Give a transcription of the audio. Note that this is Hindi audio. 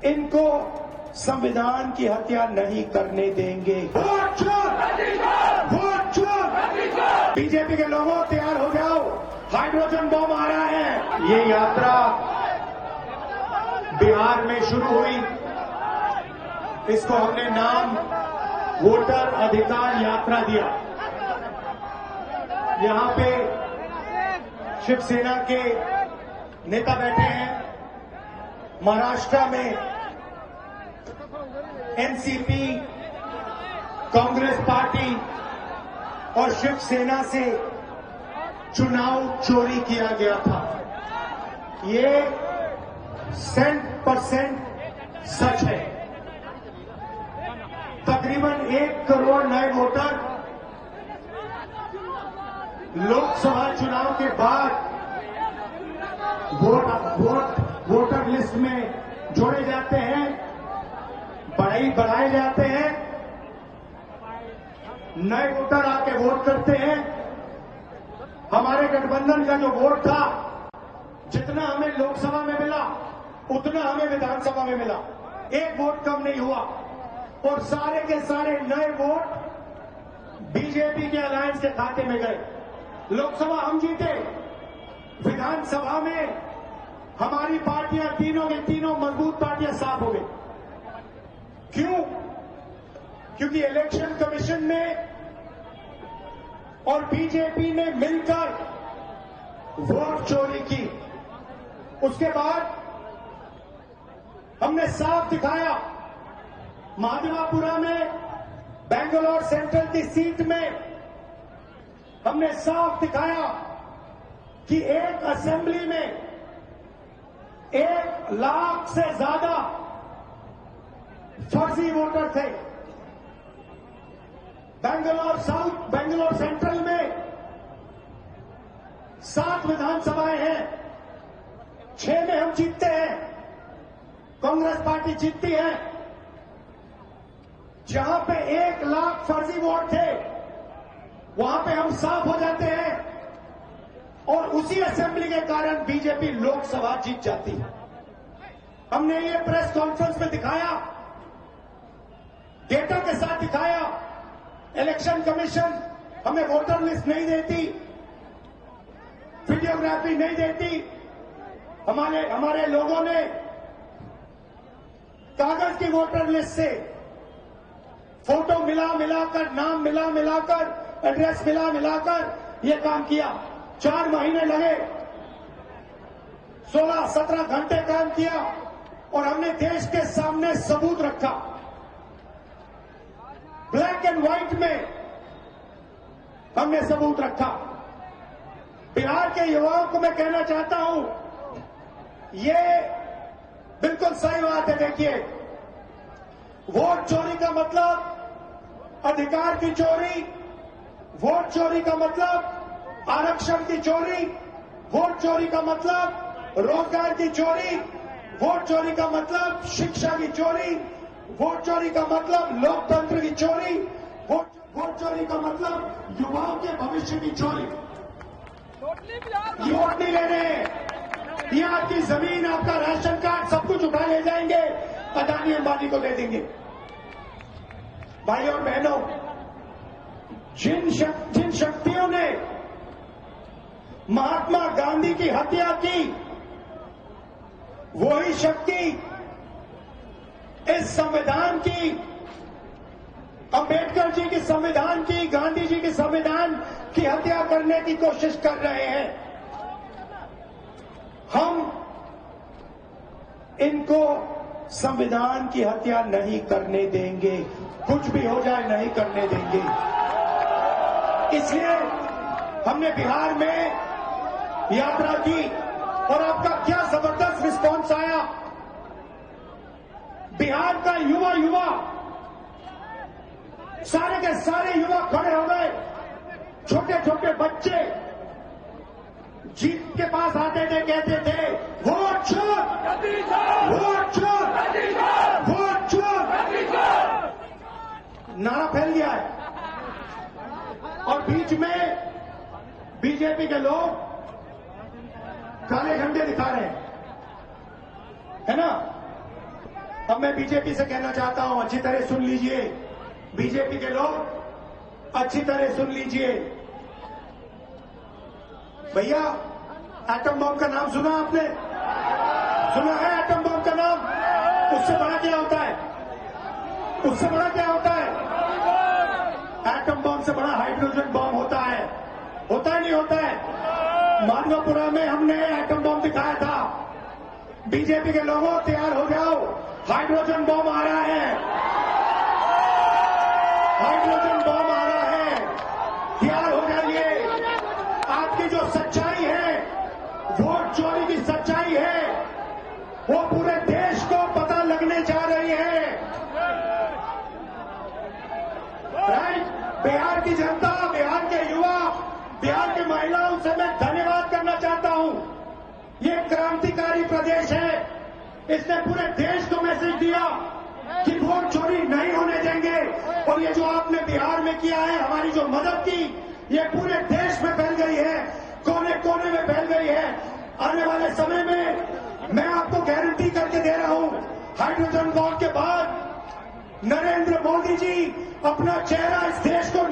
इनको संविधान की हत्या नहीं करने देंगे। वोट चोर, वोट चोर। बीजेपी के लोगों तैयार हो जाओ, हाइड्रोजन बम आ रहा है। ये यात्रा बिहार में शुरू हुई, इसको हमने नाम वोटर अधिकार यात्रा दिया। यहां पे शिवसेना के नेता बैठे हैं, महाराष्ट्र में एनसीपी, कांग्रेस पार्टी और शिवसेना से चुनाव चोरी किया गया था। ये 100% सच है। तकरीबन 1 करोड़ नए वोटर लोकसभा चुनाव के बाद वोटर लिस्ट में जोड़े जाते हैं, बढ़ाए जाते हैं। नए वोटर आके वोट करते हैं। हमारे गठबंधन का जो वोट था, जितना हमें लोकसभा में मिला उतना हमें विधानसभा में मिला, 1 वोट कम नहीं हुआ। और सारे के सारे नए वोट बीजेपी के अलायंस के खाते में गए। लोकसभा हम जीते, विधानसभा में हमारी पार्टियां तीनों की तीनों मजबूत पार्टियां साफ हो गई। क्यों? क्योंकि इलेक्शन कमीशन ने और बीजेपी ने मिलकर वोट चोरी की। उसके बाद हमने साफ दिखाया, महादेवापुरा में बेंगलोर सेंट्रल की सीट में हमने साफ दिखाया कि एक असेंबली में 1 लाख से ज्यादा फर्जी वोटर थे। बेंगलोर सेंट्रल में 7 विधानसभाएं हैं, 6 में हम जीतते हैं, कांग्रेस पार्टी जीतती है। जहां पे 1 लाख फर्जी वोट थे, वहां पे हम साफ हो जाते हैं और उसी असेंबली के कारण बीजेपी लोकसभा जीत जाती है। हमने ये प्रेस कॉन्फ्रेंस में दिखाया, डेटा के साथ दिखाया। इलेक्शन कमीशन हमें वोटर लिस्ट नहीं देती, वीडियोग्राफी नहीं देती। हमारे लोगों ने कागज की वोटर लिस्ट से फोटो मिलाकर, नाम मिलाकर, एड्रेस मिलाकर यह काम किया। 4 महीने लगे, 16-17 घंटे काम किया और हमने देश के सामने सबूत रखा। ब्लैक एंड व्हाइट में हमने सबूत रखा। बिहार के युवाओं को मैं कहना चाहता हूं, ये बिल्कुल सही बात है। देखिए, वोट चोरी का मतलब अधिकार की चोरी, वोट चोरी का मतलब आरक्षण की चोरी, वोट चोरी का मतलब रोजगार की चोरी, वोट चोरी का मतलब शिक्षा की चोरी, वोट चोरी का मतलब लोकतंत्र की चोरी, वोट चोरी का मतलब युवाओं के भविष्य की चोरी। ये वोट नहीं ले रहे, ये आपकी जमीन, आपका राशन कार्ड सब कुछ उठा ले जाएंगे, अदानी अंबानी को दे देंगे। भाई और बहनों, जिन शक्तियों ने महात्मा गांधी की हत्या की, वही शक्ति इस संविधान की, अंबेडकर जी की संविधान की, गांधी जी की संविधान की हत्या करने की कोशिश कर रहे हैं। हम इनको संविधान की हत्या नहीं करने देंगे, कुछ भी हो जाए नहीं करने देंगे। इसलिए हमने बिहार में यात्रा की और आपका क्या जबरदस्त रिस्पांस आया। बिहार का युवा सारे के सारे युवा खड़े हो गए। छोटे छोटे बच्चे जीत के पास आते थे, कहते थे वोट चोर, वोट चोर, वोट चोर। नारा फैल गया है और बीच में बीजेपी के लोग काले झंडे दिखा रहे हैं, है ना। अब मैं बीजेपी से कहना चाहता हूं, अच्छी तरह सुन लीजिए, बीजेपी के लोग अच्छी तरह सुन लीजिए। भैया, एटम बम का नाम सुना आपने? सुना है एटम बम का नाम? उससे बड़ा क्या होता है? उससे बड़ा क्या होता है? एटम बम से बड़ा हाइड्रोजन बम होता है। होता है नहीं होता है? माधवपुरा में हमने एटम बम दिखाया था। बीजेपी के लोगों तैयार हो जाओ, हाइड्रोजन बम आ रहा है, हाइड्रोजन बम आ रहा है, तैयार हो जाइए। आपकी जो सच्चाई है, वोट चोरी की सच्चाई है, वो पूरे देश को पता लगने जा रही है। राइट? बिहार की जनता, बिहार के युवा, बिहार की महिलाओं से मैं धन्यवाद करना चाहता हूं। ये क्रांतिकारी प्रदेश है, इसने पूरे देश को मैसेज दिया कि वोट चोरी नहीं होने देंगे। और ये जो आपने बिहार में किया है, हमारी जो मदद की, ये पूरे देश में फैल गई है, कोने कोने में फैल गई है। आने वाले समय में मैं आपको गारंटी करके दे रहा हूं, हाइड्रोजन बम के बाद नरेंद्र मोदी जी अपना चेहरा इस देश को